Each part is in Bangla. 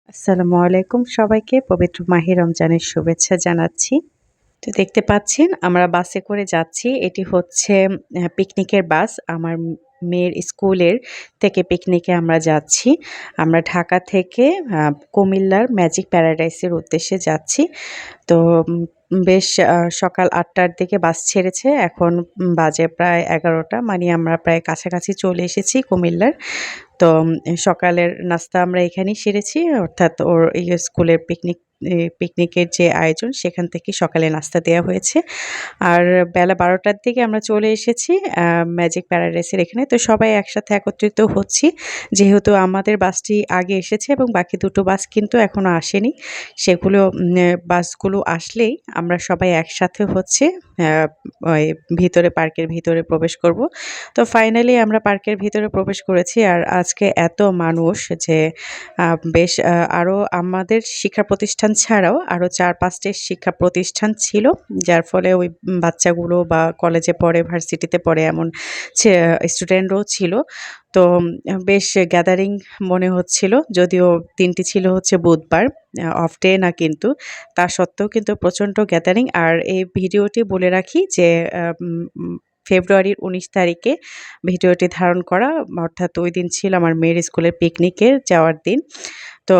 আসসালামু আলাইকুম সবাইকে পবিত্র মাহে রমজানের শুভেচ্ছা জানাচ্ছি। তো দেখতে পাচ্ছেন আমরা বাসে করে যাচ্ছি। এটি হচ্ছে পিকনিকের বাস। আমার মেয়ের স্কুলের থেকে পিকনিকে আমরা যাচ্ছি। আমরা ঢাকা থেকে আ কুমিল্লার ম্যাজিক প্যারাডাইসের উদ্দেশ্যে যাচ্ছি। তো বেশ সকাল ৮টার দিকে বাস ছেড়েছে। এখন বাজে প্রায় ১১টা মানে আমরা প্রায় কাছাকাছি চলে এসেছি কুমিল্লার। তো সকালের নাস্তা আমরা এখানেই সেরেছি। অর্থাৎ ওর স্কুলের পিকনিকের যে আয়োজন সেখান থেকেই সকালে নাস্তা দেয়া হয়েছে। আর বেলা ১২টার দিকে আমরা চলে এসেছি আ ম্যাজিক প্যারাডাইসের এখানে। তো সবাই একসাথে একত্রিত হচ্ছি। যেহেতু আমাদের বাসটি আগে এসেছে এবং বাকি দুটো বাস কিন্তু এখনো আসেনি। সেগুলো বাসগুলো আসলেই আমরা সবাই একসাথে হচ্ছে আ ওই ভিতরে পার্কের ভিতরে প্রবেশ করব। তো ফাইনালি আমরা পার্কের ভিতরে প্রবেশ করেছি। আর আজকে এত মানুষ যে আ বেশ আরো আমাদের শিক্ষা প্রতিষ্ঠান ছাড়াও আরো ৪-৫ টি শিক্ষা প্রতিষ্ঠান ছিল। যার ফলে ওই বাচ্চাগুলো বা কলেজে পড়ে, ভার্সিটিতে পড়ে এমন স্টুডেন্টরাও ছিল। তো বেশ গ্যাদারিং মনে হচ্ছিল। যদিও দিনটি ছিল হচ্ছে বুধবার, অফ ডে না কিন্তু। তা সত্ত্বেও কিন্তু প্রচণ্ড গ্যাদারিং। আর এই ভিডিওটি বলে রাখি যে উম ফেব্রুয়ারির ১৯ তারিখে ভিডিওটি ধারণ করা। অর্থাৎ ওইদিন ছিল আমার মেয়ের স্কুলের পিকনিকে যাওয়ার দিন। তো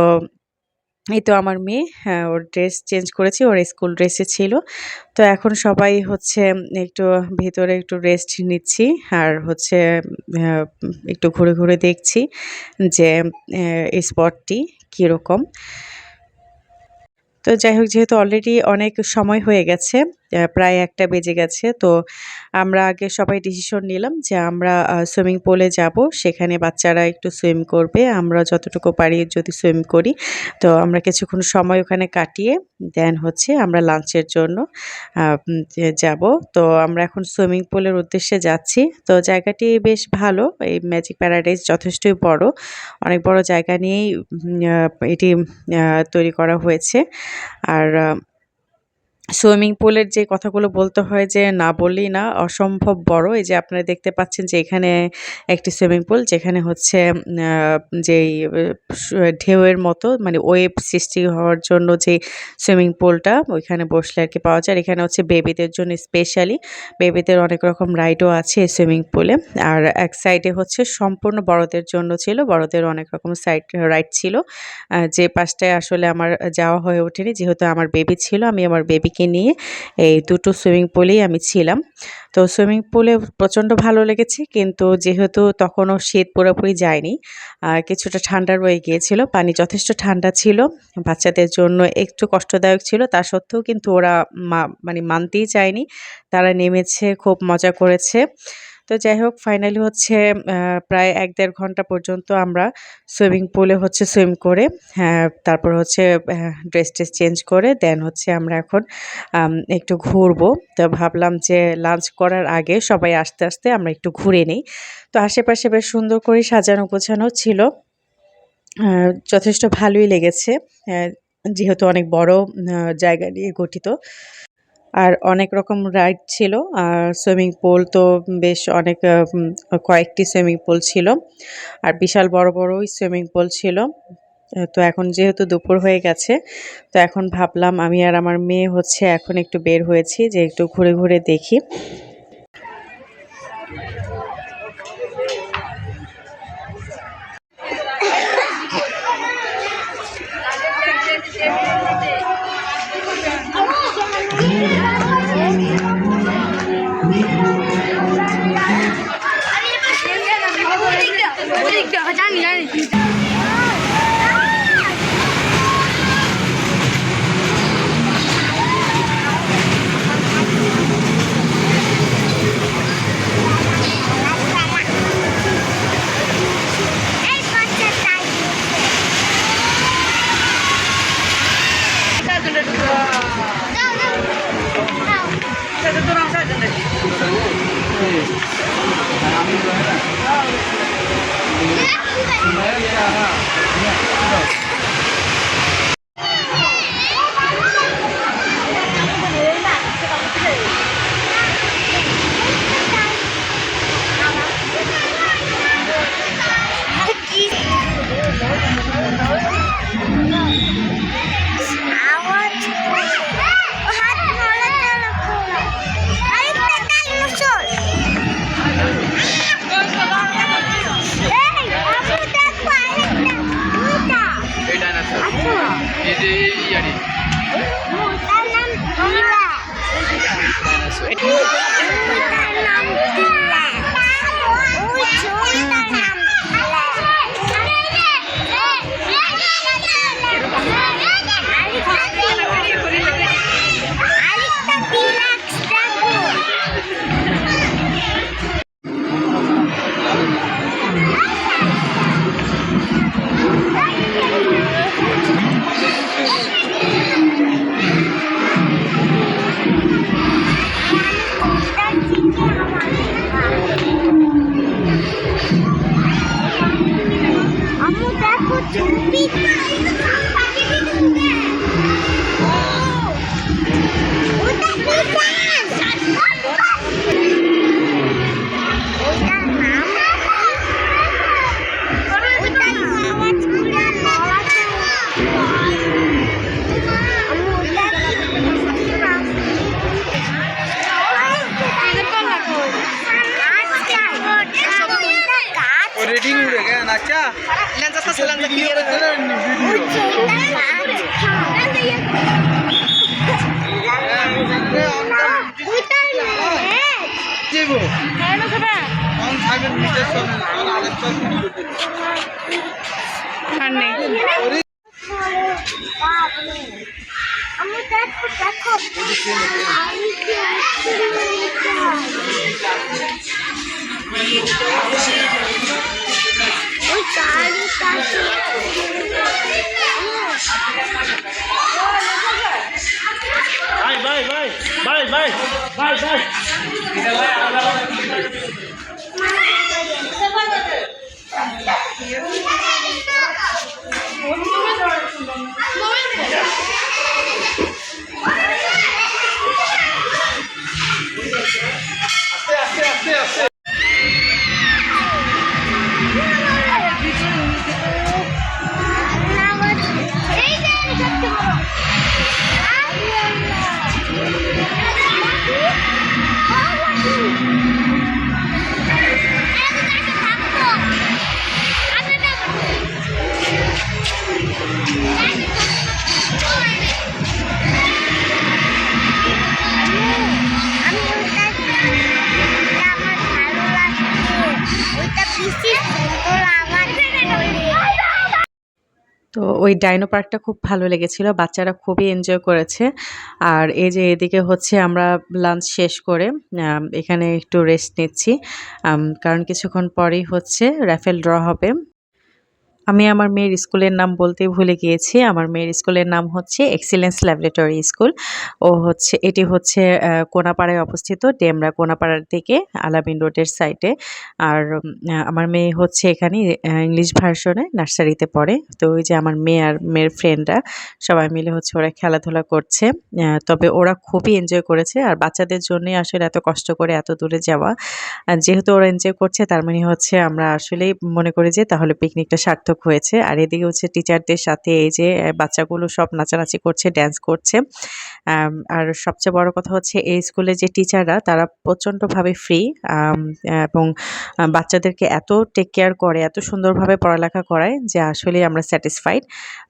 এই তো আমার মেয়ে, হ্যাঁ, ওর ড্রেস চেঞ্জ করেছি। ওর স্কুল ড্রেসে ছিল। তো এখন সবাই হচ্ছে একটু ভেতরে একটু রেস্ট নিচ্ছি। আর হচ্ছে একটু ঘুরে, ঘুরে দেখছি যে এই স্পটটি কিরকম। তো যাই হোক যেহেতু অলরেডি অনেক সময় হয়ে গেছে, প্রায় ১টা বেজে গেছে। তো আমরা আগে সবাই ডিসিশন নিলাম যে আমরা সুইমিং পুলে যাবো। সেখানে বাচ্চারা একটু সুইম করবে। আমরা যতটুকু পারি যদি সুইম করি। তো আমরা কিছুক্ষণ সময় ওখানে কাটিয়ে দেন হচ্ছে আমরা লাঞ্চের জন্য যাবো। তো আমরা এখন সুইমিং পুলের উদ্দেশ্যে যাচ্ছি। তো জায়গাটি বেশ ভালো। এই ম্যাজিক প্যারাডাইস যথেষ্টই বড়। অনেক বড় জায়গা নিয়েই এটি তৈরি করা হয়েছে। আর সুইমিং পুলের যে কথাগুলো বলতে হয় যে না বললেই না, অসম্ভব বড়। এই যে আপনারা দেখতে পাচ্ছেন যে এখানে একটি সুইমিং পুল যেখানে হচ্ছে আ যেই ঢেউয়ের মতো মানে ওয়েভ সৃষ্টি হওয়ার জন্য যে সুইমিং পুলটা ওইখানে বসলে আরকি পাওয়া যায়। আর এখানে হচ্ছে বেবিদের জন্য স্পেশালি বেবিদের অনেক রকম রাইডও আছে এই সুইমিং পুলে। আর এক সাইডে হচ্ছে সম্পূর্ণ বড়দের জন্য ছিল। বড়দের অনেক রকম রাইড ছিল। যে পাশটায় আসলে আমার যাওয়া হয়ে ওঠেনি। যেহেতু আমার বেবি ছিল, আমি আমার বেবিকে নিয়ে এই দুটো সুইমিং পুলেই আমি ছিলাম। তো সুইমিং পুলে প্রচণ্ড ভালো লেগেছে। কিন্তু যেহেতু তখনও শীত পুরোপুরি যায়নি, কিছুটা ঠান্ডা রয়ে গিয়েছিল। পানি যথেষ্ট ঠান্ডা ছিল। বাচ্চাদের জন্য একটু কষ্টদায়ক ছিল। তা সত্ত্বেও কিন্তু ওরা মানে মানতেই চায়নি। তারা নেমেছে, খুব মজা করেছে। তো যাই হোক ফাইনালি হচ্ছে আ প্রায় ১-১.৫ ঘন্টা পর্যন্ত আমরা সুইমিং পুলে হচ্ছে সুইম করে, হ্যাঁ, তারপর হচ্ছে ড্রেস-টেস চেঞ্জ করে দেন হচ্ছে আমরা এখন একটু ঘুরবো। তো ভাবলাম যে লাঞ্চ করার আগে সবাই আসতে, আসতে আমরা একটু ঘুরে নেই। তো আশেপাশে বেশ সুন্দর করে সাজানো গোছানো ছিল। আ যথেষ্ট ভালোই লেগেছে। অ্যা যেহেতু অনেক বড় জায়গা নিয়ে গঠিত। আর অনেক রকম রাইড ছিল। আর সুইমিং পুল তো বেশ অনেক কয়েকটি সুইমিং পুল ছিল। আর বিশাল বড়, বড়ই সুইমিং পুল ছিল। তো এখন যেহেতু দুপুর হয়ে গেছে, তো এখন ভাবলাম আমি আর আমার মেয়ে হচ্ছে এখন একটু বের হয়েছি যে একটু ঘুরে, ঘুরে দেখি। তো ওই ডাইনো পার্কটা খুব ভালো লেগেছিল, বাচ্চারা খুবই এনজয় করেছে। আর এই যে এদিকে হচ্ছে আমরা লাঞ্চ শেষ করে এখানে একটু রেস্ট নিচ্ছি, কারণ কিছুক্ষণ পরেই হচ্ছে রাফেল ড্র হবে। আমি আমার মেয়ের স্কুলের নাম বলতে ভুলে গিয়েছি। আমার মেয়ের স্কুলের নাম হচ্ছে এক্সিলেন্স ল্যাবরেটরি স্কুল। এটি হচ্ছে কোনাপাড়ায় অবস্থিত, ডেমরা কোনাপাড়ার দিকে আলামিন রোডের সাইডে। আর আমার মেয়ে হচ্ছে এখানে ইংলিশ ভার্সনে নার্সারিতে পড়ে। তো ওই যে আমার মেয়ে আর মেয়ের ফ্রেন্ডরা সবাই মিলে হচ্ছে ওরা খেলাধুলা করছে। তবে ওরা খুবই এনজয় করেছে, আর বাচ্চাদের জন্যই আসলে এত কষ্ট করে এত দূরে যাওয়া। আর যেহেতু ওরা এনজয় করছে তার মানে হচ্ছে আমরা আসলেই মনে করি যে তাহলে পিকনিকটা সার্থক হয়েছে। আর এদিকে হচ্ছে টিচারদের সাথে এই যে বাচ্চাগুলো সব নাচানাচি করছে, ড্যান্স করছে। আর সবচেয়ে বড় কথা হচ্ছে এই স্কুলে যে টিচাররা তারা প্রচণ্ডভাবে ফ্রি, এবং বাচ্চাদেরকে এত টেক কেয়ার করে, এত সুন্দরভাবে পড়ালেখা করায় যে আসলে আমরা স্যাটিসফাইড।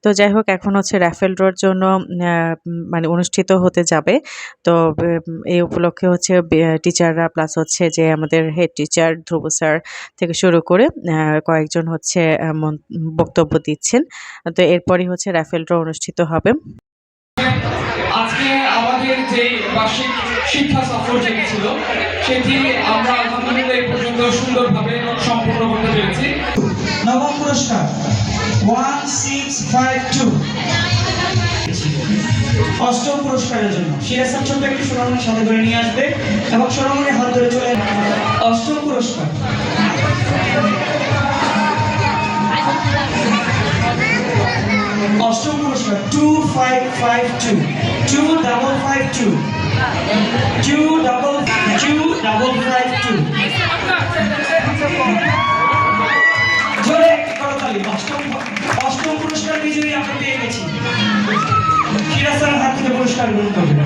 তো যাই হোক, এখন হচ্ছে রাফেল ড্রর জন্য মানে অনুষ্ঠিত হতে যাবে। তো এই উপলক্ষে হচ্ছে টিচাররা প্লাস হচ্ছে যে আমাদের হেড টিচার ধ্রুব স্যার থেকে শুরু করে কয়েকজন হচ্ছে বক্তব্য দিচ্ছেন। তো এরপরই হচ্ছে রাফেল ড্র অনুষ্ঠিত হবে। আজকে আমাদের যে বার্ষিক শিক্ষা সফর যেটি ছিল সেটি আমরা আলহামদুলিল্লাহ এই পর্যন্ত সুন্দরভাবে সম্পূর্ণ করতে পেরেছি। নবম পুরস্কার 1652। অষ্টম পুরস্কারের জন্য সিরাজ স্যার ছোট্ট একটু সোনামণির সাথে করে নিয়ে আসবে এবং সোনামণির হাত ধরে চলে অষ্টম পুরস্কার। অষ্টম পুরস্কার 2552 2552 2552 জোরে করতালি। অষ্টম পুরস্কার বিজয়ী আমরা পেয়ে গেছি। সিরাজ স্যারের হাত থেকে পুরস্কার গ্রহণ করবেন।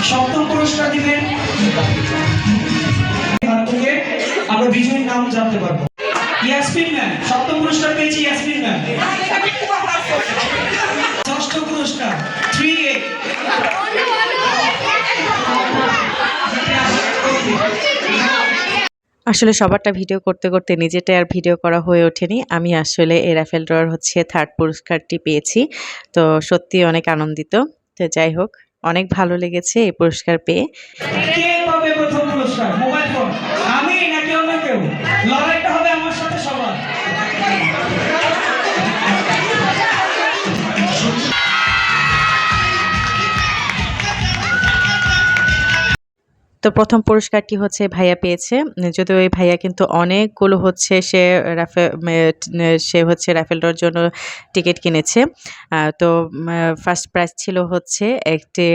সপ্তম পুরস্কার দিবেন হাত থেকে আমরা বিজয়ীর নাম জানতে পারবো। ইয়াসমিন ম্যাম, সপ্তম পুরস্কার পেয়েছি ইয়াসমিন ম্যাম। ষষ্ঠ পুরস্কার 3A। আসলে সবারটা ভিডিও করতে, করতে নিজেরটা আর ভিডিও করা হয়ে ওঠেনি। আমি আসলে এই রাফেল ড্রর হচ্ছে 3rd পুরস্কারটি পেয়েছি। তো সত্যিই অনেক আনন্দিত। তো যাই হোক, অনেক ভালো লেগেছে এই পুরস্কার পেয়ে। কে পাবে প্রথম পুরস্কার? Mobile phone. আমি নাকি অন্য কেউ? লড়াইটা হবে আমার সাথে সবার। তো ১ম পুরস্কারটি হচ্ছে ভাইয়া পেয়েছে। যদিও এই ভাইয়া কিন্তু অনেকগুলো হচ্ছে সে হচ্ছে রাফেল ড্রর জন্য টিকেট কিনেছে। তো 1st প্রাইজ ছিল হচ্ছে একটি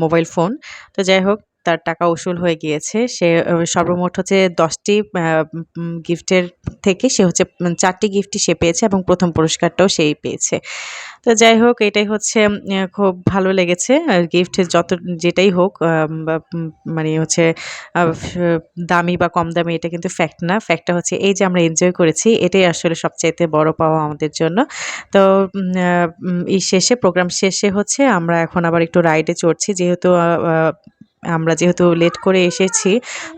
মোবাইল ফোন। তো যাই হোক, তার টাকা উসুল হয়ে গিয়েছে। সে সর্বমোট হচ্ছে ১০ টি গিফটের থেকে সে হচ্ছে ৪ টি গিফটই সে পেয়েছে এবং ১ম পুরস্কারটাও সেই পেয়েছে। তো যাই হোক, এটাই হচ্ছে খুব ভালো লেগেছে। গিফট যেটাই হোক, বা মানে হচ্ছে আ ফ দামি বা কম দামি এটা কিন্তু ফ্যাক্ট না। ফ্যাক্টটা হচ্ছে এই যে আমরা এনজয় করেছি, এটাই আসলে সবচাইতে বড় পাওয়া আমাদের জন্য। তো প্রোগ্রাম শেষে হচ্ছে আমরা এখন আবার একটু রাইডে চড়ছি। আমরা যেহেতু লেট করে এসেছি,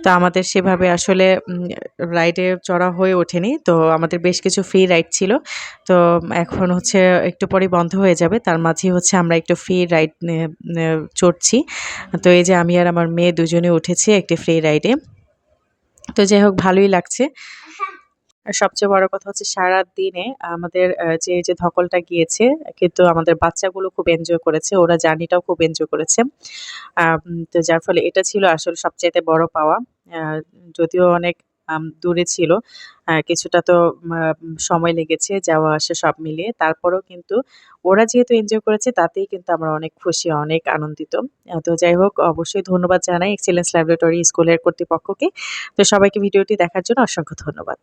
তো আমাদের সেভাবে আসলে রাইডে চড়া হয়ে ওঠেনি। তো আমাদের বেশ কিছু ফ্রি রাইড ছিল। তো এখন হচ্ছে একটু পরেই বন্ধ হয়ে যাবে। তার মাঝেই হচ্ছে আমরা একটু ফ্রি রাইড চড়ছি। তো এই যে আমি আর আমার মেয়ে দুজনে উঠেছি একটি ফ্রি রাইডে। তো যাই হোক, ভালোই লাগছে। আর সবচেয়ে বড় কথা হচ্ছে সারাদিনে আমাদের যে ধকলটা গিয়েছে, কিন্তু আমাদের বাচ্চাগুলো খুব এনজয় করেছে। ওরা জার্নিটাও খুব এনজয় করেছে। তো যার ফলে এটা ছিল আসলে সবচাইতে বড় পাওয়া। আ যদিও অনেক দূরে ছিল। কিছুটা তো সময় লেগেছে যাওয়া আসা সব মিলিয়ে। তারপরেও কিন্তু ওরা যেহেতু এনজয় করেছে তাতেই কিন্তু আমরা অনেক খুশি, অনেক আনন্দিত। তো যাই হোক, অবশ্যই ধন্যবাদ জানাই এক্সেলেন্স ল্যাবরেটরি স্কুলের কর্তৃপক্ষকে। তো সবাইকে ভিডিওটি দেখার জন্য অসংখ্য ধন্যবাদ।